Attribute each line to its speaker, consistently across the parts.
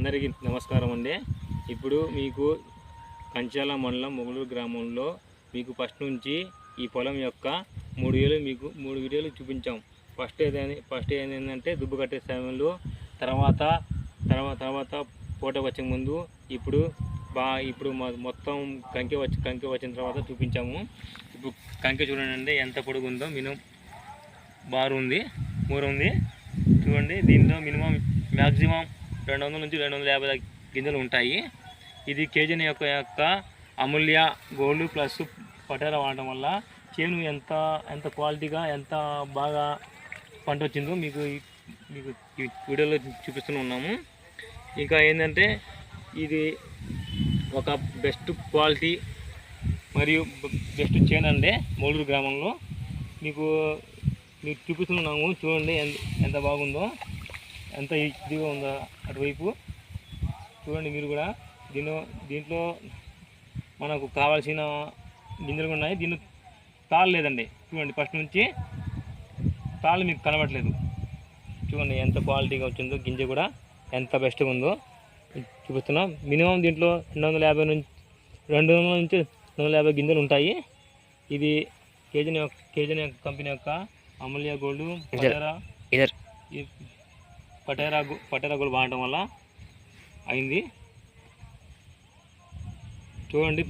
Speaker 1: అందరికీ నమస్కారం అండి. ఇప్పుడు మీకు కంచాల మండలం మొగలూరు గ్రామంలో మీకు ఫస్ట్ నుంచి ఈ పొలం యొక్క 3 వీడియోలు చూపించాం. ఫస్ట్ ఏంటంటే దుబ్బు కట్టే సమయంలో, తర్వాత పూట వచ్చే ముందు, ఇప్పుడు మొత్తం కంకి వచ్చిన తర్వాత చూపించాము. ఇప్పుడు కంకి చూడండి ఎంత పొడుగు ఉందో. మినిమం బారు ఉంది, మూర ఉంది చూడండి. దీంట్లో మినిమం మ్యాక్సిమం 200 నుంచి 250 గింజలు ఉంటాయి. ఇది కేజీ యొక్క అమూల్య గోల్డ్ ప్లస్ పటేరా వాడటం వల్ల చేను ఎంత క్వాలిటీగా ఎంత బాగా పంట వచ్చిందో మీకు ఈ వీడియోలో చూపిస్తూనే ఉన్నాము. ఇంకా ఏంటంటే ఇది ఒక బెస్ట్ క్వాలిటీ మరియు బెస్ట్ చేను అండి. మొగలూరు గ్రామంలో మీకు చూపిస్తున్నాము. చూడండి ఎంత బాగుందో, ఎంత ఇదిగా ఉందో అటువైపు చూడండి. మీరు కూడా దీంట్లో మనకు కావాల్సిన గింజలు ఉన్నాయి. దీంట్లో తాళ్ళు లేదండి. చూడండి, ఫస్ట్ నుంచి తాళ్ళు మీకు కనబడట్లేదు. చూడండి ఎంత క్వాలిటీగా వచ్చిందో, గింజ కూడా ఎంత బెస్ట్గా ఉందో చూపిస్తున్నాం. మినిమం దీంట్లో 200 నుంచి 250 గింజలు ఉంటాయి. ఇది కేజీ కంపెనీ యొక్క అమూల్య గోల్డ్ పటేరా గోల్డ్ వాడటం వల్ల అయింది. చూడండి,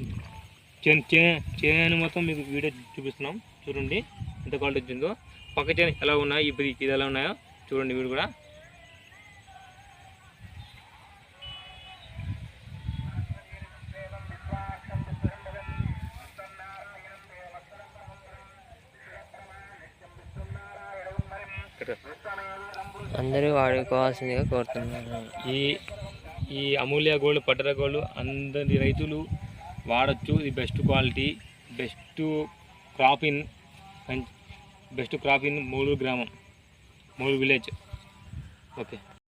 Speaker 1: చేను మొత్తం మీకు వీడియో చూపిస్తున్నాం. చూడండి ఎంత క్వాలిటీ వచ్చిందో. పక్క చేను ఎలా ఉన్నాయో, ఇప్పుడు ఇది ఎలా ఉన్నాయో చూడండి. వీడు కూడా
Speaker 2: అందరూ వాడుకోవాల్సిందిగా కోరుతున్నాను.
Speaker 1: ఈ అమూల్య గోల్డ్ పటేరా గోల్డ్ అందరి రైతులు వాడచ్చు. ఇది best quality, best crop in Mogaluru గ్రామం, మొగలూరు విలేజ్. ఓకే.